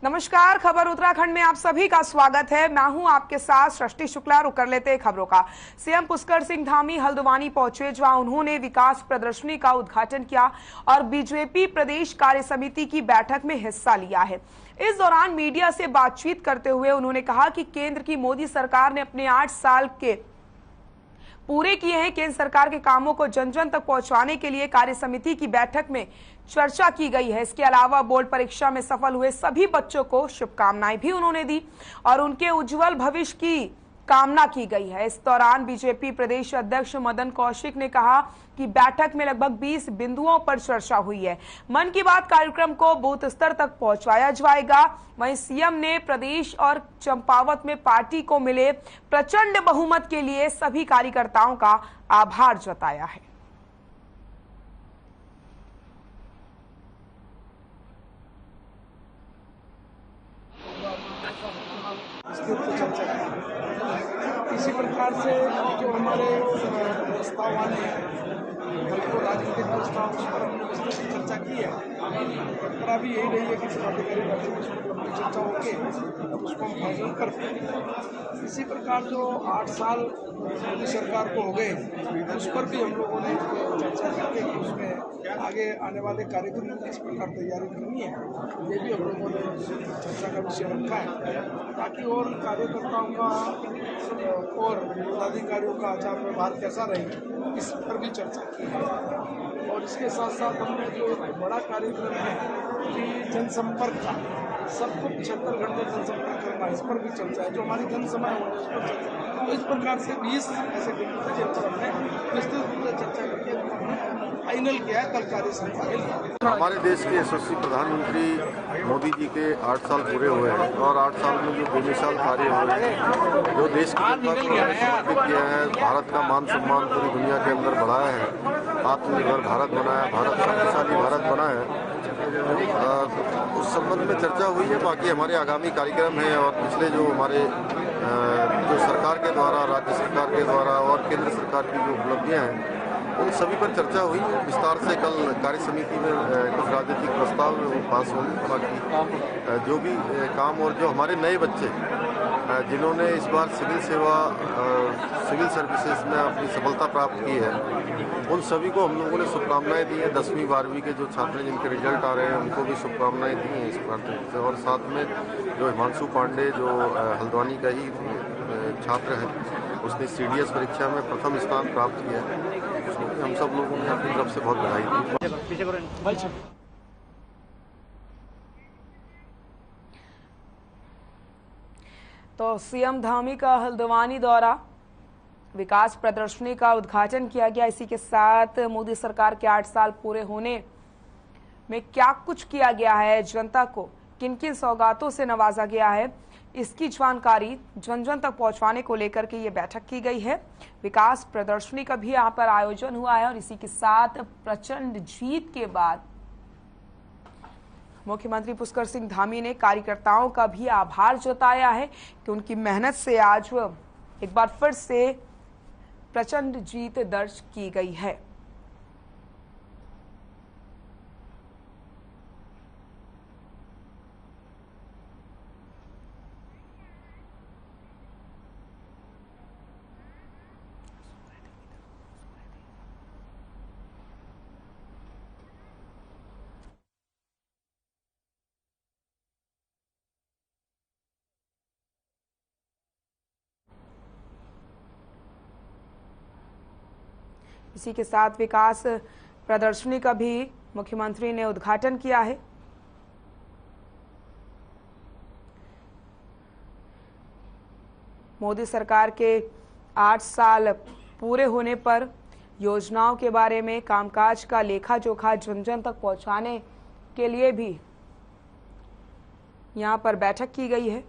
नमस्कार, खबर उत्तराखंड में आप सभी का स्वागत है। मैं हूं आपके साथ सृष्टि शुक्ला। रुक कर लेते हैं खबरों का। सीएम पुष्कर सिंह धामी हल्द्वानी पहुंचे, जहां उन्होंने विकास प्रदर्शनी का उद्घाटन किया और बीजेपी प्रदेश कार्य समिति की बैठक में हिस्सा लिया है। इस दौरान मीडिया से बातचीत करते हुए उन्होंने कहा कि केंद्र की मोदी सरकार ने अपने 8 साल के पूरे किए हैं। केंद्र सरकार के कामों को जन जन तक पहुंचाने के लिए कार्य समिति की बैठक में चर्चा की गई है। इसके अलावा बोर्ड परीक्षा में सफल हुए सभी बच्चों को शुभकामनाएं भी उन्होंने दी और उनके उज्जवल भविष्य की कामना की गई है। इस दौरान बीजेपी प्रदेश अध्यक्ष मदन कौशिक ने कहा कि बैठक में लगभग 20 बिंदुओं पर चर्चा हुई है। मन की बात कार्यक्रम को बूथ स्तर तक पहुंचाया जाएगा। वहीं सीएम ने प्रदेश और चंपावत में पार्टी को मिले प्रचंड बहुमत के लिए सभी कार्यकर्ताओं का आभार जताया है। इसी प्रकार से जो हमारे प्रस्ताव वाले हैं, तो राजनीतिक प्रस्ताव, उस पर हमने विस्तृत से चर्चा की है। पर अभी यही नहीं है कि पदाधिकारी बैठक में उसमें लंबी चर्चा होगी तब उसको हम फाइनल करते हैं। इसी प्रकार जो 8 साल मोदी सरकार को हो गए, उस पर भी हम लोगों ने चर्चा करके कि उसमें आगे आने वाले कार्यक्रम में किस प्रकार तैयारी करनी है, ये भी हम लोगों ने चर्चा का विषय रखा है, ताकि और कार्यकर्ताओं का और पदाधिकारियों का आचार व्यवहार कैसा रहे, इस पर भी चर्चा की है। और इसके साथ साथ हमने जो एक बड़ा कार्यक्रम है कि जनसंपर्क का, सबको 75 घंटे जनसंपर्क करना, इस पर भी चर्चा है। जो हमारी जनसभा है उस पर चर्चा। तो इस प्रकार से 20 ऐसे बिंदु थे जिन पर हमने विस्तृत रूप से चर्चा करके फाइनल किया है। कल कार्य समिति हमारे देश के यशस्वी प्रधानमंत्री मोदी जी के 8 साल पूरे हुए हैं और 8 साल में जो बेमिसाल कार्य हुए हैं, जो देश की जनता को समर्पित किया है, भारत का मान सम्मान पूरी दुनिया के अंदर बढ़ाया है, आत्मनिर्भर भारत बनाया, भारत शक्तिशाली भारत बना है, उस संबंध में चर्चा हुई है। बाकी हमारे आगामी कार्यक्रम है और पिछले जो हमारे जो सरकार के द्वारा, राज्य सरकार के द्वारा और केंद्र सरकार की जो उपलब्धियां हैं, उन सभी पर चर्चा हुई है विस्तार से। कल कार्य समिति में कुछ राजनीतिक प्रस्ताव पास होंगे। बाकी जो भी काम और जो हमारे नए बच्चे जिन्होंने इस बार सिविल सर्विसेज में अपनी सफलता प्राप्त की है, उन सभी को हम लोगों ने शुभकामनाएं दी हैं। 10वीं 12वीं के जो छात्र जिनके रिजल्ट आ रहे हैं, उनको भी शुभकामनाएं दी हैं इस बार। और साथ में जो हिमांशु पांडे, जो हल्द्वानी का ही छात्र है, उसने CDS परीक्षा में प्रथम स्थान प्राप्त किया है। हम सब लोगों ने अपनी तरफ से बहुत बधाई दी। तो सीएम धामी का हल्द्वानी दौरा, विकास प्रदर्शनी का उद्घाटन किया गया। इसी के साथ मोदी सरकार के 8 साल पूरे होने में क्या कुछ किया गया है, जनता को किन किन सौगातों से नवाजा गया है, इसकी जानकारी जन जन तक पहुंचाने को लेकर के ये बैठक की गई है। विकास प्रदर्शनी का भी यहाँ पर आयोजन हुआ है और इसी के साथ प्रचंड जीत के बाद मुख्यमंत्री पुष्कर सिंह धामी ने कार्यकर्ताओं का भी आभार जताया है कि उनकी मेहनत से आज एक बार फिर से प्रचंड जीत दर्ज की गई है। इसी के साथ विकास प्रदर्शनी का भी मुख्यमंत्री ने उद्घाटन किया है। मोदी सरकार के 8 साल पूरे होने पर योजनाओं के बारे में, कामकाज का लेखा जोखा जन जन तक पहुंचाने के लिए भी यहां पर बैठक की गई है।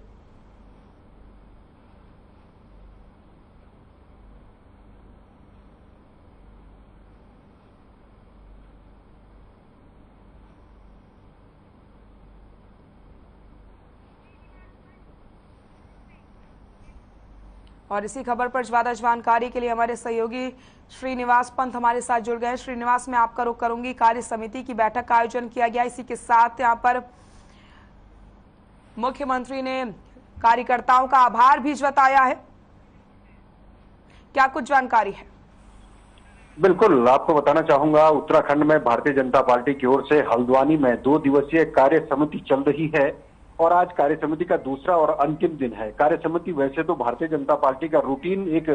और इसी खबर पर ज्यादा जानकारी के लिए हमारे सहयोगी श्रीनिवास पंत हमारे साथ जुड़ गए। श्रीनिवास, मैं आपका रुख करूंगी। कार्य समिति की बैठक का आयोजन किया गया, इसी के साथ यहाँ पर मुख्यमंत्री ने कार्यकर्ताओं का आभार भी जताया है। क्या कुछ जानकारी है? बिल्कुल, आपको बताना चाहूंगा, उत्तराखंड में भारतीय जनता पार्टी की ओर से हल्द्वानी में 2 दिवसीय कार्य समिति चल रही है और आज कार्य समिति का दूसरा और अंतिम दिन है। कार्य समिति वैसे तो भारतीय जनता पार्टी का रूटीन एक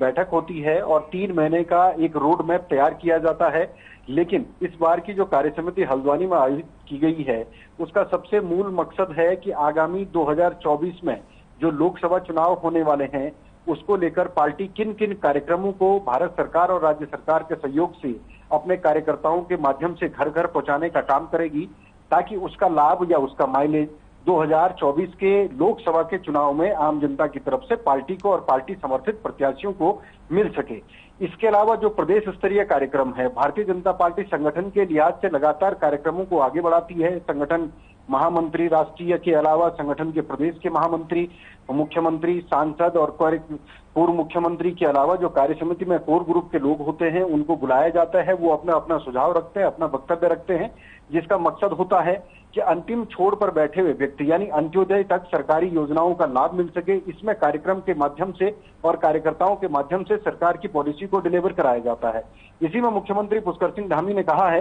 बैठक होती है और 3 महीने का एक रोड मैप तैयार किया जाता है, लेकिन इस बार की जो कार्य समिति हल्द्वानी में आयोजित की गई है उसका सबसे मूल मकसद है कि आगामी 2024 में जो लोकसभा चुनाव होने वाले हैं उसको लेकर पार्टी किन किन कार्यक्रमों को भारत सरकार और राज्य सरकार के सहयोग से अपने कार्यकर्ताओं के माध्यम से घर घर पहुंचाने का काम करेगी, ताकि उसका लाभ या उसका माइलेज 2024 के लोकसभा के चुनाव में आम जनता की तरफ से पार्टी को और पार्टी समर्थित प्रत्याशियों को मिल सके। इसके अलावा जो प्रदेश स्तरीय कार्यक्रम है, भारतीय जनता पार्टी संगठन के लिहाज से लगातार कार्यक्रमों को आगे बढ़ाती है। संगठन महामंत्री राष्ट्रीय के अलावा संगठन के प्रदेश के महामंत्री, मुख्यमंत्री, सांसद और पूर्व मुख्यमंत्री के अलावा जो कार्य समिति में कोर ग्रुप के लोग होते हैं उनको बुलाया जाता है। वो अपना अपना सुझाव रखते हैं, अपना वक्तव्य रखते हैं, जिसका मकसद होता है कि अंतिम छोर पर बैठे हुए व्यक्ति यानी अंत्योदय तक सरकारी योजनाओं का लाभ मिल सके। इसमें कार्यक्रम के माध्यम से और कार्यकर्ताओं के माध्यम से सरकार की पॉलिसी को डिलीवर कराया जाता है। इसी में मुख्यमंत्री पुष्कर सिंह धामी ने कहा है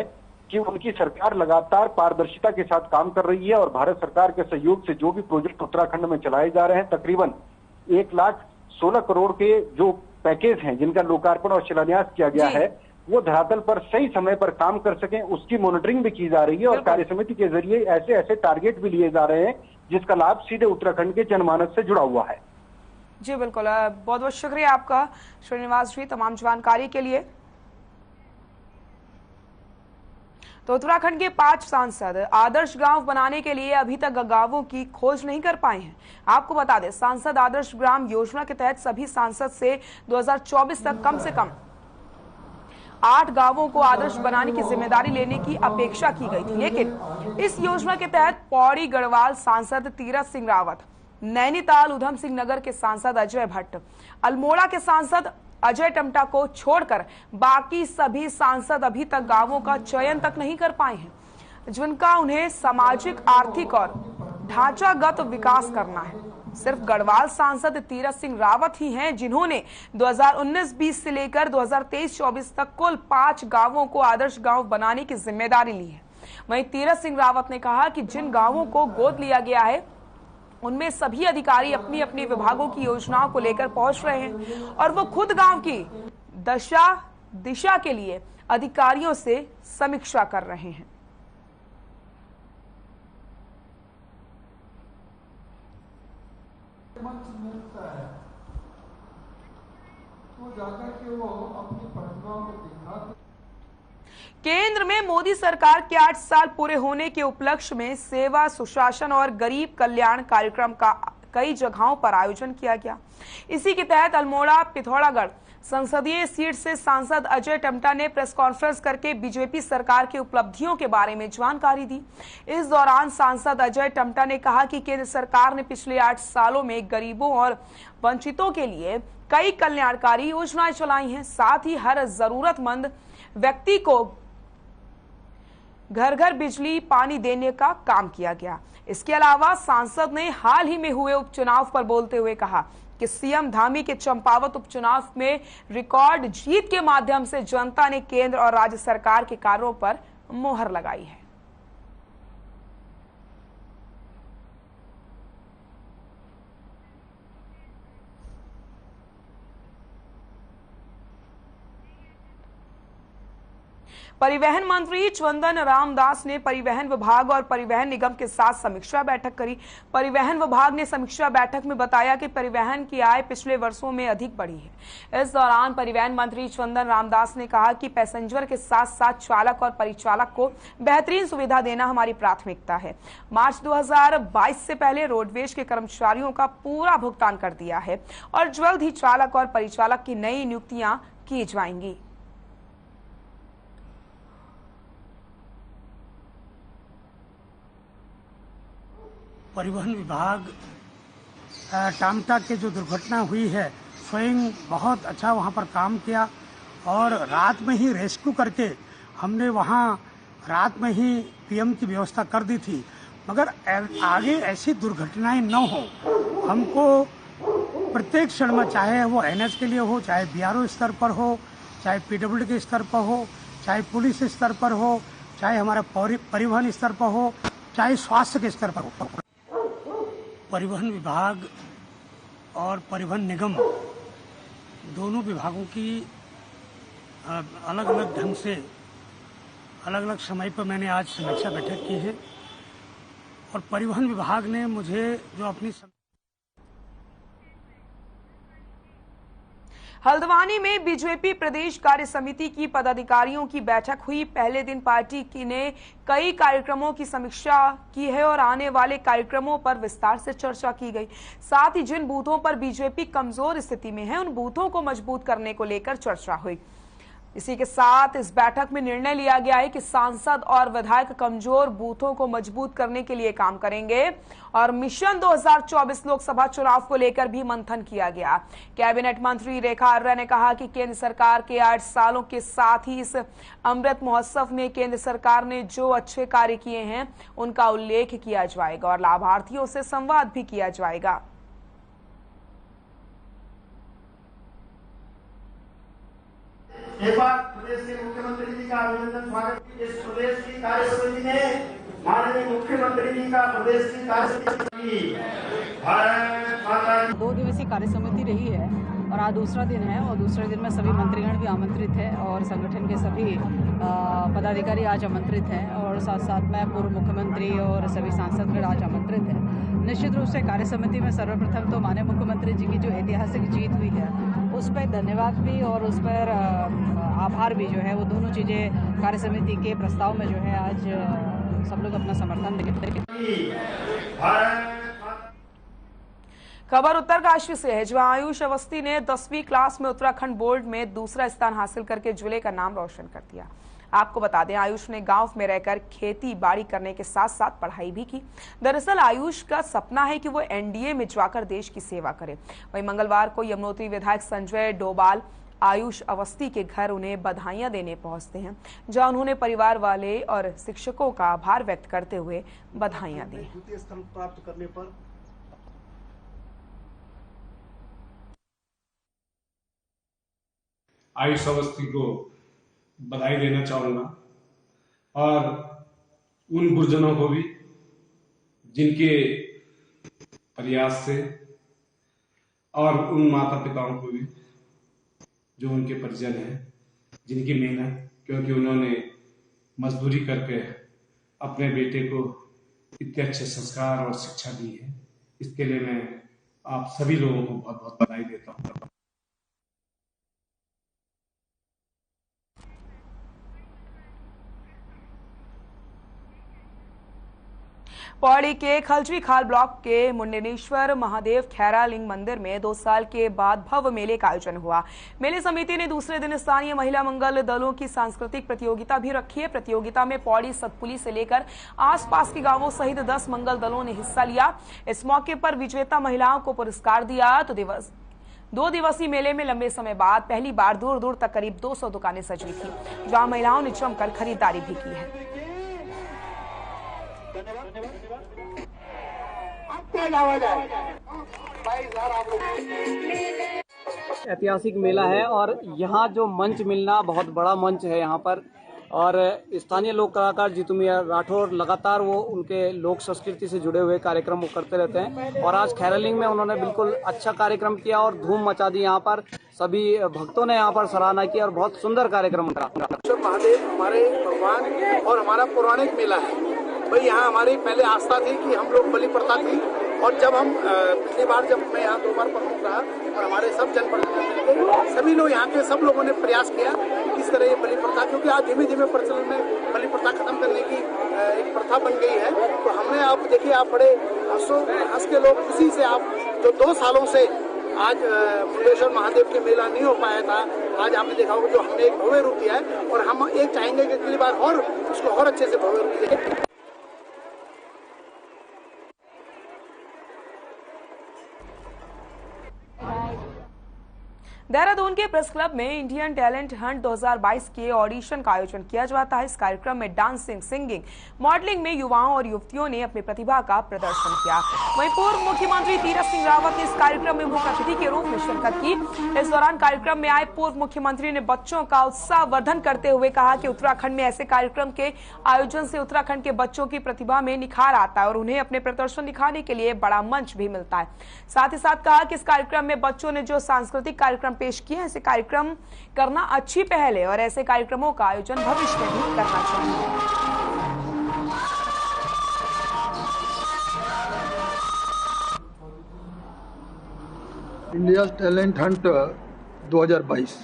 कि उनकी सरकार लगातार पारदर्शिता के साथ काम कर रही है और भारत सरकार के सहयोग से जो भी प्रोजेक्ट उत्तराखंड में चलाए जा रहे हैं, तकरीबन 1,16 करोड़ के जो पैकेज हैं जिनका लोकार्पण और शिलान्यास किया गया है, वो धरातल पर सही समय पर काम कर सकें, उसकी मॉनिटरिंग भी की जा रही है और कार्य समिति के जरिए ऐसे ऐसे टारगेट भी लिए जा रहे हैं जिसका लाभ सीधे उत्तराखंड के जनमानस से जुड़ा हुआ है। जी बिल्कुल, बहुत बहुत शुक्रिया आपका श्रीनिवास जी तमाम जानकारी के लिए। तो उत्तराखंड के 5 सांसद आदर्श गांव बनाने के लिए अभी तक गांवों की खोज नहीं कर पाए हैं। आपको बता दें, सांसद आदर्श ग्राम योजना के तहत सभी सांसद से 2024 तक कम से कम 8 गांवों को आदर्श बनाने की जिम्मेदारी लेने की अपेक्षा की गई थी, लेकिन इस योजना के तहत पौड़ी गढ़वाल सांसद तीरथ सिंह रावत, नैनीताल उधम सिंह नगर के सांसद अजय भट्ट, अल्मोड़ा के सांसद अजय टमटा को छोड़कर बाकी सभी सांसद अभी तक गांवों का चयन तक नहीं कर पाए हैं, जिनका उन्हें सामाजिक, आर्थिक और ढांचागत विकास करना है। सिर्फ गढ़वाल सांसद तीरथ सिंह रावत ही हैं जिन्होंने 2019-20 से लेकर 2023-24 तक कुल 5 गांवों को आदर्श गांव बनाने की जिम्मेदारी ली है। वहीं तीरथ सिंह रावत ने कहा कि जिन गांवों को गोद लिया गया है उनमें सभी अधिकारी अपनी अपनी विभागों की योजनाओं को लेकर पहुंच रहे हैं और वो खुद गांव की दिशा के लिए अधिकारियों से समीक्षा कर रहे हैं। मिलता है तो जाकर के वो अपनी प्रतिभाओं को दिखा। केंद्र में मोदी सरकार के 8 साल पूरे होने के उपलक्ष्य में सेवा, सुशासन और गरीब कल्याण कार्यक्रम का कई जगहों पर आयोजन किया गया। इसी के तहत अल्मोड़ा पिथौरागढ़ संसदीय सीट से सांसद अजय टमटा ने प्रेस कॉन्फ्रेंस करके बीजेपी सरकार की उपलब्धियों के बारे में जानकारी दी। इस दौरान सांसद अजय टमटा ने कहा कि केंद्र सरकार ने पिछले 8 सालों में गरीबों और वंचितों के लिए कई कल्याणकारी योजनाएं चलाई हैं। साथ ही हर जरूरतमंद व्यक्ति को घर घर बिजली, पानी देने का काम किया गया। इसके अलावा सांसद ने हाल ही में हुए उपचुनाव पर बोलते हुए कहा कि सीएम धामी के चंपावत उपचुनाव में रिकॉर्ड जीत के माध्यम से जनता ने केंद्र और राज्य सरकार के कार्यों पर मोहर लगाई है। परिवहन मंत्री चंदन रामदास ने परिवहन विभाग और परिवहन निगम के साथ समीक्षा बैठक करी। परिवहन विभाग ने समीक्षा बैठक में बताया कि परिवहन की आय पिछले वर्षों में अधिक बढ़ी है। इस दौरान परिवहन मंत्री चंदन रामदास ने कहा कि पैसेंजर के साथ साथ चालक और परिचालक को बेहतरीन सुविधा देना हमारी प्राथमिकता है। मार्च 2022 से पहले रोडवेज के कर्मचारियों का पूरा भुगतान कर दिया है और जल्द ही चालक और परिचालक की नई नियुक्तियां की जाएंगी। परिवहन विभाग टामटा के जो दुर्घटना हुई है, स्वयं बहुत अच्छा वहाँ पर काम किया और रात में ही रेस्क्यू करके हमने वहाँ रात में ही पीएम की व्यवस्था कर दी थी। मगर आगे ऐसी दुर्घटनाएं न हो, हमको प्रत्येक क्षण में, चाहे वो एनएच के लिए हो, चाहे बीआरओ स्तर पर हो, चाहे पीडब्ल्यूडी के स्तर पर हो, चाहे पुलिस स्तर पर हो, चाहे हमारा परिवहन स्तर पर हो, चाहे स्वास्थ्य के स्तर पर हो, परिवहन विभाग और परिवहन निगम दोनों विभागों की अलग अलग ढंग से अलग अलग समय पर मैंने आज समीक्षा बैठक की है और परिवहन विभाग ने मुझे जो अपनी हल्द्वानी में बीजेपी प्रदेश कार्य समिति की पदाधिकारियों की बैठक हुई। पहले दिन पार्टी की ने कई कार्यक्रमों की समीक्षा की है और आने वाले कार्यक्रमों पर विस्तार से चर्चा की गई। साथ ही जिन बूथों पर बीजेपी कमजोर स्थिति में है उन बूथों को मजबूत करने को लेकर चर्चा हुई। इसी के साथ इस बैठक में निर्णय लिया गया है कि सांसद और विधायक कमजोर बूथों को मजबूत करने के लिए काम करेंगे और मिशन 2024 लोकसभा चुनाव को लेकर भी मंथन किया गया। कैबिनेट मंत्री रेखा आर्या ने कहा कि केंद्र सरकार के 8 सालों के साथ ही इस अमृत महोत्सव में केंद्र सरकार ने जो अच्छे कार्य किए हैं उनका उल्लेख किया जाएगा और लाभार्थियों से संवाद भी किया जाएगा। एक बार प्रदेश के मुख्यमंत्री जी का अभिनंदन स्वागत। इस प्रदेश की कार्य समिति ने माननीय मुख्यमंत्री जी का प्रदेश की कार्य समिति भारत माता 2 दिवसीय कार्य समिति रही है और आज दूसरा दिन है और दूसरे दिन में सभी मंत्रीगण भी आमंत्रित है और संगठन के सभी पदाधिकारी आज आमंत्रित हैं और साथ साथ में पूर्व मुख्यमंत्री और सभी सांसदगण आज आमंत्रित हैं। निश्चित रूप से कार्य समिति में सर्वप्रथम तो माननीय मुख्यमंत्री जी की जो ऐतिहासिक जीत हुई है उस पर धन्यवाद भी और उस पर आभार भी जो है वो दोनों चीज़ें कार्य समिति के प्रस्ताव में जो है आज सब लोग अपना समर्थन देंगे। खबर उत्तरकाशी से है, जहां आयुष अवस्थी ने 10वीं क्लास में उत्तराखंड बोर्ड में दूसरा स्थान हासिल करके जिले का नाम रोशन कर दिया। आपको बता दें, आयुष ने गांव में रहकर खेती बाड़ी करने के साथ साथ पढ़ाई भी की। दरअसल आयुष का सपना है कि वो एनडीए में जाकर देश की सेवा करे। वहीं मंगलवार को यमुनोत्री विधायक संजय डोभाल आयुष अवस्थी के घर उन्हें बधाइयां देने पहुंचते हैं, जहां उन्होंने परिवार वाले और शिक्षकों का आभार व्यक्त करते हुए बधाइयां दी। द्वितीय स्थान प्राप्त करने पर आयुष अवस्थी को बधाई देना चाहूंगा और उन गुरुजनों को भी जिनके प्रयास से और उन माता पिताओं को भी जो उनके परिजन हैं, जिनकी मेहनत, क्योंकि उन्होंने मजदूरी करके अपने बेटे को इतने अच्छे संस्कार और शिक्षा दी है। इसके लिए मैं आप सभी लोगों को बहुत बहुत बधाई देता हूँ। पौड़ी के खलजी खाल ब्लॉक के मुंडेनेश्वर महादेव खैरा लिंग मंदिर में 2 साल के बाद भव्य मेले का आयोजन हुआ। मेले समिति ने दूसरे दिन स्थानीय महिला मंगल दलों की सांस्कृतिक प्रतियोगिता भी रखी है। प्रतियोगिता में पौड़ी सतपुली से लेकर आसपास के गांवों सहित 10 मंगल दलों ने हिस्सा लिया। इस मौके पर विजेता महिलाओं को पुरस्कार दिया। तो 2 दिवसीय मेले में लंबे समय बाद पहली बार दूर दूर तक करीब 200 दुकानें सजी थी, जहां महिलाओं ने जमकर खरीदारी भी की है। ऐतिहासिक मेला है और यहाँ जो मंच मिलना बहुत बड़ा मंच है यहाँ पर। और स्थानीय लोक कलाकार जीतू मियां राठौर लगातार वो उनके लोक संस्कृति से जुड़े हुए कार्यक्रम वो करते रहते हैं और आज खैरालिंग में उन्होंने बिल्कुल अच्छा कार्यक्रम किया और धूम मचा दी। यहाँ पर सभी भक्तों ने यहाँ पर सराहना की और बहुत सुंदर कार्यक्रम करा। महादेव हमारे भगवान और हमारा पौराणिक मेला है भाई। यहाँ हमारी पहले आस्था थी कि हम लोग बलि प्रथा थी और जब हम पिछली बार जब मैं यहाँ 2 बार प्रमुख रहा और हमारे सब जनप्रतिनिधि सभी लोग यहाँ के सब लोगों ने प्रयास किया किस तरह ये बलि प्रथा, क्योंकि आज धीमे धीमे प्रचलन में बलि प्रथा खत्म करने की एक प्रथा बन गई है। तो हमने आप देखिए, आप बड़े हंस के लोग खुशी से आप जो 2 सालों से आज मुंडेश्वर महादेव के मेला नहीं हो पाया था, आज आपने देखा होगा जो हमने एक भव्य रूप दिया है और हम एक चाहेंगे कि अगली बार और उसको और अच्छे से भव्य रूप दिए। देहरादून के प्रेस क्लब में इंडियन टैलेंट हंट 2022 के ऑडिशन का आयोजन किया जाता है। इस कार्यक्रम में डांसिंग, सिंगिंग, मॉडलिंग में युवाओं और युवतियों ने अपनी प्रतिभा का प्रदर्शन किया। वहीं पूर्व मुख्यमंत्री तीरथ सिंह रावत ने इस कार्यक्रम में मुख्य अतिथि के रूप में शिरकत की। इस दौरान कार्यक्रम में आए पूर्व मुख्यमंत्री ने बच्चों का उत्साहवर्धन करते हुए कहा कि उत्तराखंड में ऐसे कार्यक्रम के आयोजन से उत्तराखंड के बच्चों की प्रतिभा में निखार आता है और उन्हें अपने प्रदर्शन दिखाने के लिए बड़ा मंच भी मिलता है। साथ ही साथ कहा कि इस कार्यक्रम में बच्चों ने जो सांस्कृतिक कार्यक्रम पेश किए हैं, ऐसे कार्यक्रम करना अच्छी पहल है और ऐसे कार्यक्रमों का आयोजन भविष्य में भी करना चाहिए। इंडिया टैलेंट हंट 2022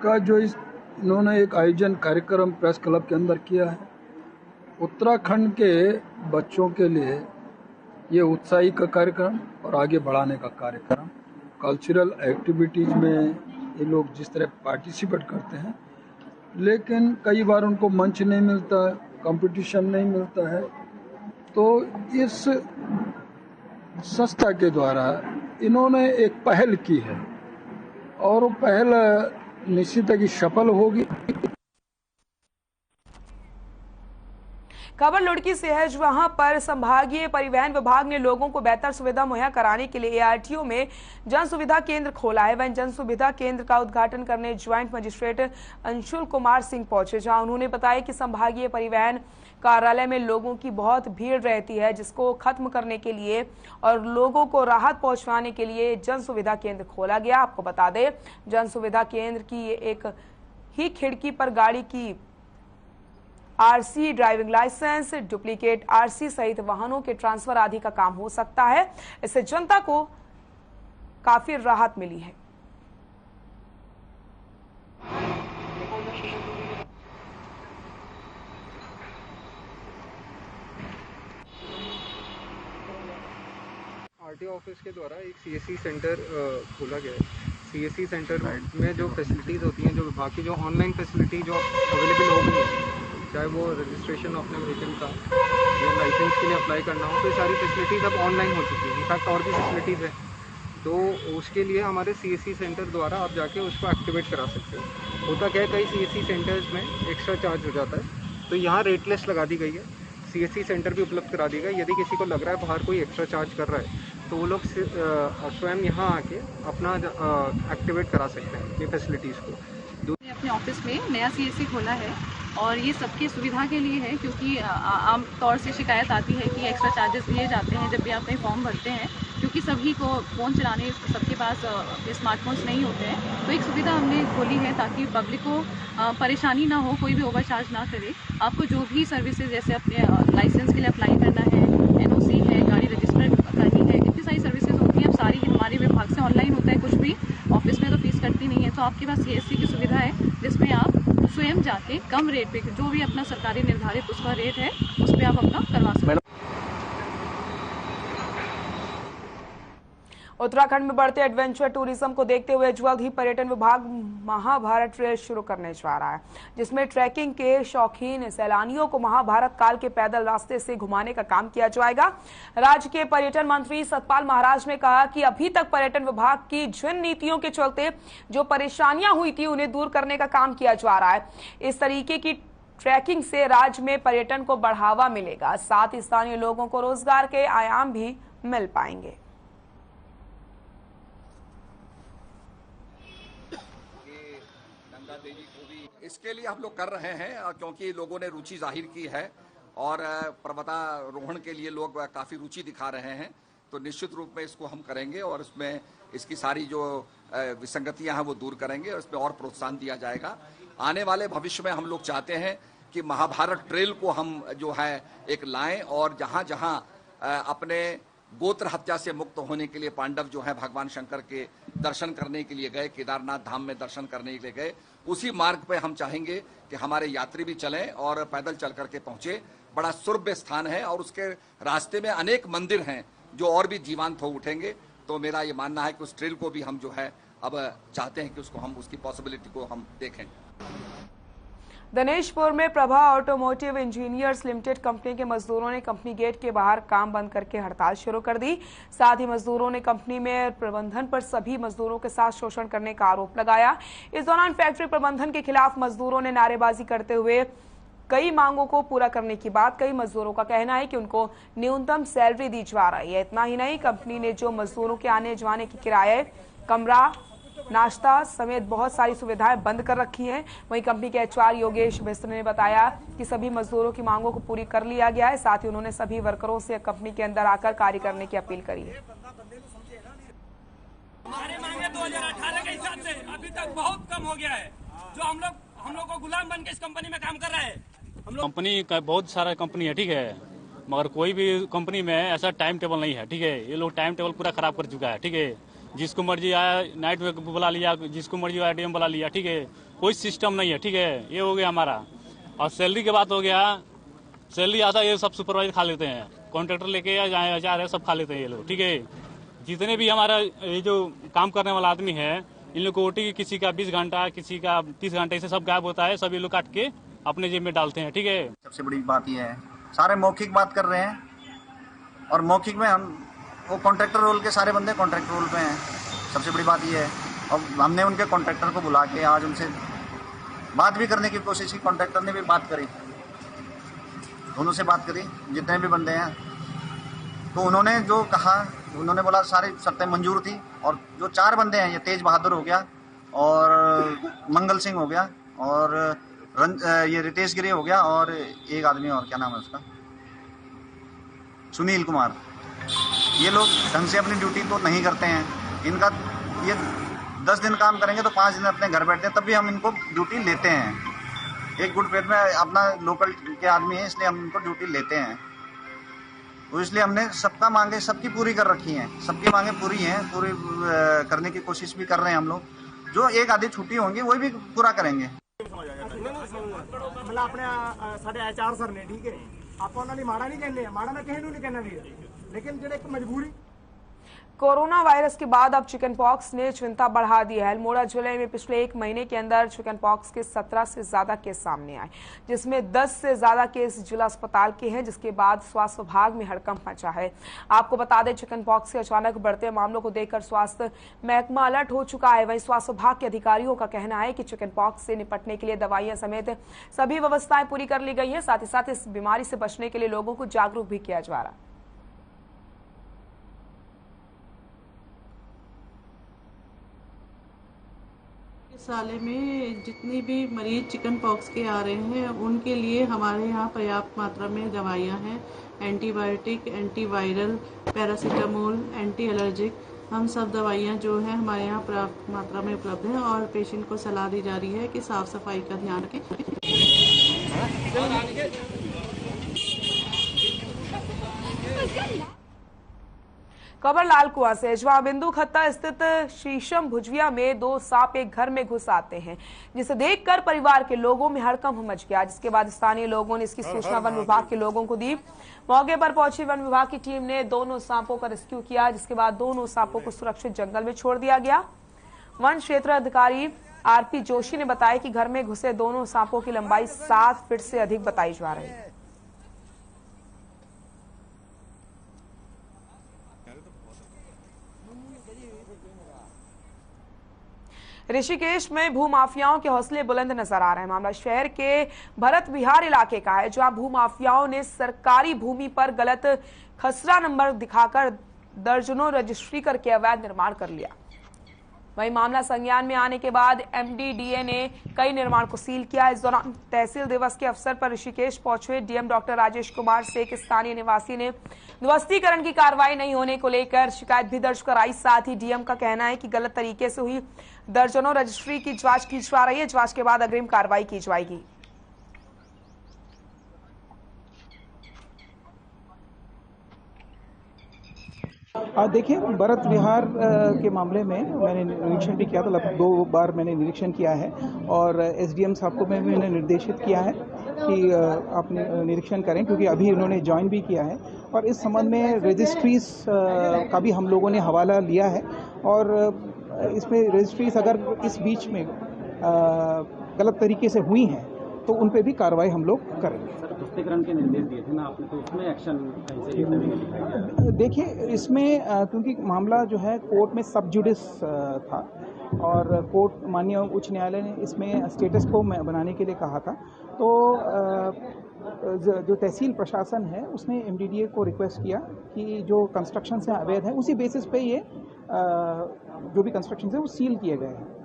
का जो इन्होंने एक आयोजन कार्यक्रम प्रेस क्लब के अंदर किया है, उत्तराखंड के बच्चों के लिए ये उत्साही का कार्यक्रम और आगे बढ़ाने का कार्यक्रम। कल्चरल एक्टिविटीज़ में ये लोग जिस तरह पार्टिसिपेट करते हैं, लेकिन कई बार उनको मंच नहीं मिलता, कंपटीशन नहीं मिलता है, तो इस संस्था के द्वारा इन्होंने एक पहल की है और वो पहल निश्चित है कि सफल होगी। खबर लुड़की से है, वहां पर संभागीय परिवहन विभाग ने लोगों को बेहतर सुविधा मुहैया कराने के लिए ARTO में जन सुविधा केंद्र खोला है। वहीं जन सुविधा केंद्र का उद्घाटन करने ज्वाइंट मजिस्ट्रेट अंशुल कुमार सिंह पहुंचे, जहां उन्होंने बताया कि संभागीय परिवहन कार्यालय में लोगों की बहुत भीड़ रहती है, जिसको खत्म करने के लिए और लोगों को राहत पहुंचाने के लिए जन सुविधा केंद्र खोला गया। आपको बता दें, जन सुविधा केंद्र की एक ही खिड़की पर गाड़ी की RC, driving licence, duplicate RC सहित वाहनों के ट्रांसफर आदि का काम हो सकता है। इससे जनता को काफी राहत मिली है। RTO ऑफिस के द्वारा एक CSC सेंटर खोला गया है। CSC सेंटर में जो फैसिलिटीज़ होती हैं, जो विभाग की जो ऑनलाइन फैसिलिटी जो अवेलेबल हो गई है, चाहे वो रजिस्ट्रेशन अपने व्हीकल का या लाइसेंस के लिए अप्लाई करना हो, तो ये सारी फैसिलिटीज़ अब ऑनलाइन हो चुकी हैं। इनफैक्ट और भी फैसिलिटीज़ है, तो उसके लिए हमारे CSC सेंटर द्वारा आप जाके उसको एक्टिवेट करा सकते हो। होता क्या है, कई CSC सेंटर्स में एक्स्ट्रा चार्ज हो जाता है, तो यहाँ रेट लिस्ट लगा दी गई है। CSC सेंटर भी उपलब्ध करा दी गई। यदि किसी को लग रहा है बाहर कोई एक्स्ट्रा चार्ज कर रहा है, तो वो लोग स्वयं यहाँ आके अपना एक्टिवेट करा सकते हैं ये फैसिलिटीज़ को। अपने ऑफिस में नया CSC खोला है और ये सबकी सुविधा के लिए है, क्योंकि आम तौर से शिकायत आती है कि एक्स्ट्रा चार्जेस लिए जाते हैं जब भी आप कहीं फॉर्म भरते हैं, क्योंकि सभी को फ़ोन चलाने सबके पास स्मार्टफोन्स नहीं होते हैं। तो एक सुविधा हमने खोली है ताकि पब्लिक को परेशानी ना हो, कोई भी ओवरचार्ज ना करे। आपको जो भी सर्विसेज, जैसे अपने लाइसेंस के लिए अप्लाई करना है, NOC है, गाड़ी रजिस्टर करनी है, इतनी सारी सर्विसेज होती हैं, अब सारी हमारे विभाग से ऑनलाइन होता है। कुछ भी ऑफिस में तो फीस कटती नहीं है, तो आपके पास CSC की सुविधा है जिसमें आप स्वयं जाके कम रेट पे, जो भी अपना सरकारी निर्धारित उसका रेट है, उस पर आप अपना करवा सकते हैं। उत्तराखंड में बढ़ते एडवेंचर टूरिज्म को देखते हुए जल्द ही पर्यटन विभाग महाभारत ट्रेल शुरू करने जा रहा है, जिसमें ट्रैकिंग के शौकीन सैलानियों को महाभारत काल के पैदल रास्ते से घुमाने का काम किया जाएगा। राज्य के पर्यटन मंत्री सतपाल महाराज ने कहा कि अभी तक पर्यटन विभाग की जिन नीतियों के चलते जो परेशानियां हुई थी, उन्हें दूर करने का काम किया जा रहा है। इस तरीके की ट्रैकिंग से राज्य में पर्यटन को बढ़ावा मिलेगा, साथ ही स्थानीय लोगों को रोजगार के आयाम भी मिल पाएंगे। इसके लिए हम लोग कर रहे हैं क्योंकि लोगों ने रुचि जाहिर की है और पर्वतारोहण के लिए लोग काफ़ी रुचि दिखा रहे हैं, तो निश्चित रूप में इसको हम करेंगे और इसमें इसकी सारी जो विसंगतियां हैं वो दूर करेंगे और इसमें और प्रोत्साहन दिया जाएगा। आने वाले भविष्य में हम लोग चाहते हैं कि महाभारत ट्रेल को हम जो है एक लाएं और जहां जहां अपने गोत्र हत्या से मुक्त होने के लिए पांडव जो है भगवान शंकर के दर्शन करने के लिए गए, केदारनाथ धाम में दर्शन करने के लिए गए, उसी मार्ग पे हम चाहेंगे कि हमारे यात्री भी चलें और पैदल चल करके पहुंचे। बड़ा सुरभ्य स्थान है और उसके रास्ते में अनेक मंदिर हैं जो और भी जीवंत हो उठेंगे। तो मेरा ये मानना है कि उस ट्रेल को भी हम जो है अब चाहते हैं कि उसको हम उसकी पॉसिबिलिटी को हम देखें। दिनेशपुर में Prabha automotive engineers limited company के मजदूरों ने कंपनी गेट के बाहर काम बंद करके हड़ताल शुरू कर दी। साथ ही मजदूरों ने कंपनी में प्रबंधन पर सभी मजदूरों के साथ शोषण करने का आरोप लगाया। इस दौरान फैक्ट्री प्रबंधन के खिलाफ मजदूरों ने नारेबाजी करते हुए कई मांगों को पूरा करने की बात कही। मजदूरों का कहना है कि उनको न्यूनतम सैलरी दी जा रही है। इतना ही नहीं, कंपनी ने जो मजदूरों के आने जाने की किराए, कमरा, नाश्ता समेत बहुत सारी सुविधाएं बंद कर रखी हैं। वहीं कंपनी के एचआर योगेश मिश्र ने बताया कि सभी मजदूरों की मांगों को पूरी कर लिया गया है। साथ ही उन्होंने सभी वर्करों से कंपनी के अंदर आकर कार्य करने की अपील करी है। हमारी मांगे 2018 के हिसाब से अभी तक बहुत कम हो गया है। जो हम लोग को गुलाम बन के इस कंपनी में काम कर रहे हैं। कंपनी का बहुत सारा कंपनी है, ठीक है, मगर कोई भी कंपनी में ऐसा टाइम टेबल नहीं है, ठीक है। ये लोग टाइम टेबल पूरा खराब कर चुका है, ठीक है। जिसको मर्जी आया नाइट में बुला लिया, जिसको मर्जी आया डीएम बुला लिया, ठीक है। कोई सिस्टम नहीं है, ठीक है। ये हो गया हमारा। और सैलरी की बात हो गया, सैलरी आता ये सब सुपरवाइजर खा लेते हैं, कॉन्ट्रैक्टर लेके या जा रहे सब खा लेते हैं ये लोग, ठीक है। जितने भी हमारा ये जो काम करने वाला आदमी है, इन लोग को ओटी किसी का 20 घंटा, किसी का 30 घंटा, इसे सब गायब होता है। सब ये लोग काट के अपने जेब में डालते हैं, ठीक है। सबसे बड़ी बात यह है, सारे मौखिक बात कर रहे हैं और मौखिक में हम वो कॉन्ट्रैक्टर रोल के सारे बंदे कॉन्ट्रैक्टर रोल पे हैं। सबसे बड़ी बात यह है, और हमने उनके कॉन्ट्रैक्टर को बुला के आज उनसे बात भी करने की कोशिश की। कॉन्ट्रैक्टर ने भी बात करी, दोनों से बात करी, जितने भी बंदे हैं। तो उन्होंने जो कहा, उन्होंने बोला सारी शर्तें मंजूर थी। और जो 4 बंदे हैं, ये तेज बहादुर हो गया और मंगल सिंह हो गया और ये रितेश गिरी हो गया और एक आदमी और, क्या नाम है उसका, सुनील कुमार। ये लोग ढंग से अपनी ड्यूटी तो नहीं करते हैं। इनका ये 10 दिन काम करेंगे तो 5 दिन अपने घर बैठते हैं, तब भी हम इनको ड्यूटी लेते हैं। एक गुड फेथ में अपना लोकल के आदमी है, इसलिए हम इनको ड्यूटी लेते हैं। तो इसलिए हमने सबका मांगे सबकी पूरी कर रखी हैं। सबकी मांगे पूरी हैं, पूरी करने की कोशिश भी कर रहे हैं हम लोग। जो एक आधी छुट्टी होंगी वही भी पूरा करेंगे। मतलब अपने साढ़े एचआर सर ने, ठीक है, आप उन्होंने माड़ा नहीं कहने, माड़ा ना कहने नहीं कहना, लेकिन जो एक मजबूरी। कोरोना वायरस के बाद अब चिकन पॉक्स ने चिंता बढ़ा दी है। अल्मोड़ा जिले में पिछले 1 महीने के अंदर चिकन पॉक्स के 17 से ज्यादा केस सामने आए, जिसमें 10 से ज्यादा केस जिला अस्पताल के हैं, जिसके बाद स्वास्थ्य विभाग में हड़कंप मचा है। आपको बता दें, चिकन पॉक्स के अचानक बढ़ते मामलों को देखकर स्वास्थ्य महकमा अलर्ट हो चुका है। वहीं स्वास्थ्य विभाग के अधिकारियों का कहना है कि चिकन पॉक्स से निपटने के लिए दवाइयां समेत सभी व्यवस्थाएं पूरी कर ली गई है। साथ ही साथ इस बीमारी से बचने के लिए लोगों को जागरूक भी किया जा रहा है। साले में जितने भी मरीज चिकन पॉक्स के आ रहे हैं, उनके लिए हमारे यहाँ पर्याप्त मात्रा में दवाइयाँ हैं। Antibiotic, antiviral, paracetamol, anti allergic, हम सब दवाइयाँ जो है हमारे यहाँ पर्याप्त मात्रा में उपलब्ध है। और पेशेंट को सलाह दी जा रही है कि साफ सफाई का ध्यान रखें। खबर लालकुआं से, जहां बिंदु खत्ता स्थित शीशम भुजविया में 2 सांप एक घर में घुस आते हैं, जिसे देखकर परिवार के लोगों में हड़कंप मच गया। जिसके बाद स्थानीय लोगों ने इसकी सूचना वन विभाग के लोगों को दी। मौके पर पहुंची वन विभाग की टीम ने दोनों सांपों का रेस्क्यू किया, जिसके बाद दोनों सांपों को सुरक्षित जंगल में छोड़ दिया गया। वन क्षेत्र अधिकारी आरपी जोशी ने बताया कि घर में घुसे दोनों सांपों की लंबाई 7 फीट से अधिक बताई जा रही है। ऋषिकेश में भूमाफियाओं के हौसले बुलंद नजर आ रहे हैं। मामला शहर के भरत विहार इलाके का है, जहां भूमाफियाओं ने सरकारी भूमि पर गलत खसरा नंबर दिखाकर दर्जनों रजिस्ट्री करके अवैध निर्माण कर लिया। वहीं मामला संज्ञान में आने के बाद एमडीडीए ने कई निर्माण को सील किया। इस दौरान तहसील दिवस के अवसर पर ऋषिकेश पहुंचे डीएम डॉक्टर राजेश कुमार से एक स्थानीय निवासी ने ध्वस्तीकरण की कार्रवाई नहीं होने को लेकर शिकायत भी दर्ज कराई। साथ ही डीएम का कहना है कि गलत तरीके से हुई दर्जनों रजिस्ट्री की जांच की जा रही है। जांच के बाद अग्रिम कार्रवाई की जाएगी। देखिए, भरत विहार के मामले में मैंने निरीक्षण भी किया था, लगभग 2 बार मैंने निरीक्षण किया है और एसडीएम साहब को मैं भी मैंने निर्देशित किया है कि आप निरीक्षण करें, क्योंकि अभी उन्होंने ज्वाइन भी किया है। और इस संबंध में रजिस्ट्रीज का भी हम लोगों ने हवाला लिया है और इसमें रजिस्ट्रीज अगर इस बीच में गलत तरीके से हुई हैं तो उन पे भी कार्रवाई हम लोग करेंगे। सर, तुष्टीकरण के निर्देश दिए थे ना आपने, तो उसमें एक्शन कैसे लेते हुए दिखाई दिया? देखिए, इसमें क्योंकि मामला जो है कोर्ट में सब जुडिस था और कोर्ट माननीय उच्च न्यायालय ने इसमें स्टेटस को बनाने के लिए कहा था, तो जो तहसील प्रशासन है उसने एमडीडीए को रिक्वेस्ट किया कि जो कंस्ट्रक्शन है अवैध है, उसी बेसिस पे ये जो भी कंस्ट्रक्शन है वो सील किए गए हैं।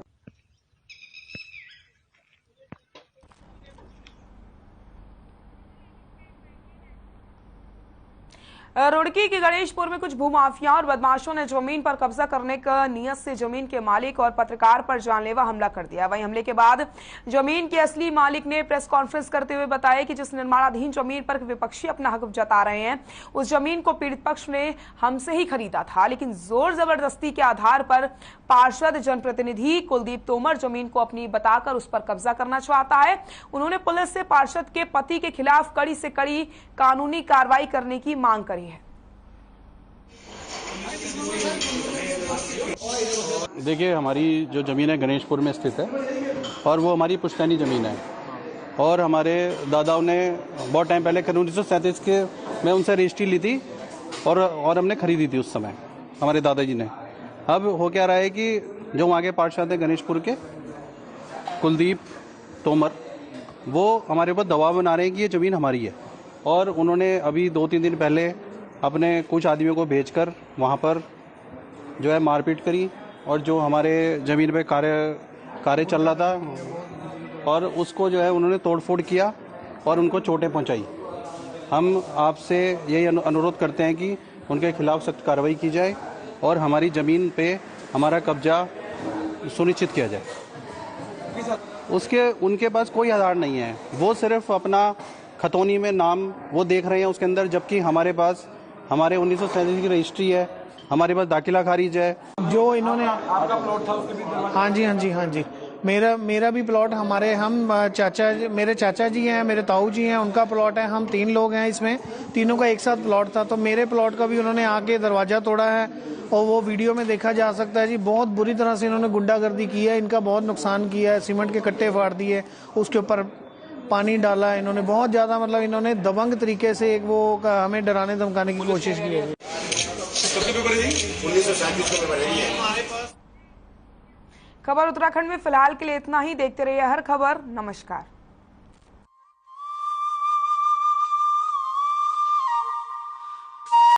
रुड़की के गणेशपुर में कुछ भूमाफियाओं और बदमाशों ने जमीन पर कब्जा करने का नियत से जमीन के मालिक और पत्रकार पर जानलेवा हमला कर दिया। वहीं हमले के बाद जमीन के असली मालिक ने प्रेस कॉन्फ्रेंस करते हुए बताया कि जिस निर्माणाधीन जमीन पर विपक्षी अपना हक जता रहे हैं, उस जमीन को पीड़ित पक्ष ने हमसे ही खरीदा था, लेकिन जोर जबरदस्ती के आधार पर पार्षद जनप्रतिनिधि कुलदीप तोमर जमीन को अपनी बताकर उस पर कब्जा करना चाहता है। उन्होंने पुलिस से पार्षद के पति के खिलाफ कड़ी से कड़ी कानूनी कार्रवाई करने की मांग करी है। देखिए, हमारी जो ज़मीन है गणेशपुर में स्थित है और वो हमारी पुश्तैनी ज़मीन है और हमारे दादाओं ने बहुत टाइम पहले 1937 के में उनसे रजिस्ट्री ली थी और हमने खरीदी थी उस समय हमारे दादाजी ने। अब हो क्या रहा है कि जो वहाँ के पार्षद हैं गणेशपुर के कुलदीप तोमर, वो हमारे ऊपर दबाव बना रहे हैं कि ये ज़मीन हमारी है और उन्होंने अभी 2-3 दिन पहले अपने कुछ आदमियों को भेजकर वहाँ पर जो है मारपीट करी और जो हमारे ज़मीन पे कार्य चल रहा था और उसको जो है उन्होंने तोड़फोड़ किया और उनको चोटें पहुँचाई। हम आपसे यही अनुरोध करते हैं कि उनके खिलाफ सख्त कार्रवाई की जाए और हमारी ज़मीन पे हमारा कब्जा सुनिश्चित किया जाए। उनके पास कोई आधार नहीं है, वो सिर्फ अपना खतौनी में नाम वो देख रहे हैं उसके अंदर, जबकि हमारे पास हमारे 1937 की रजिस्ट्री है, हमारे पास दाखिला खारिज है। जो इन्होंने आपका प्लॉट था उसके भी हाँ जी मेरा भी प्लॉट मेरे चाचा जी हैं, मेरे ताऊ जी हैं, उनका प्लॉट है। हम 3 लोग हैं, इसमें तीनों का एक साथ प्लॉट था, तो मेरे प्लॉट का भी उन्होंने आके दरवाजा तोड़ा है और वो वीडियो में देखा जा सकता है जी। बहुत बुरी तरह से इन्होंने गुंडागर्दी की है, इनका बहुत नुकसान किया है, सीमेंट के कट्टे फाड़ दिए, उसके ऊपर पानी डाला है इन्होंने, बहुत ज्यादा मतलब इन्होंने दबंग तरीके से हमें डराने धमकाने की कोशिश की है। खबर उत्तराखंड में फिलहाल के लिए इतना ही। देखते रहिए हर खबर। नमस्कार।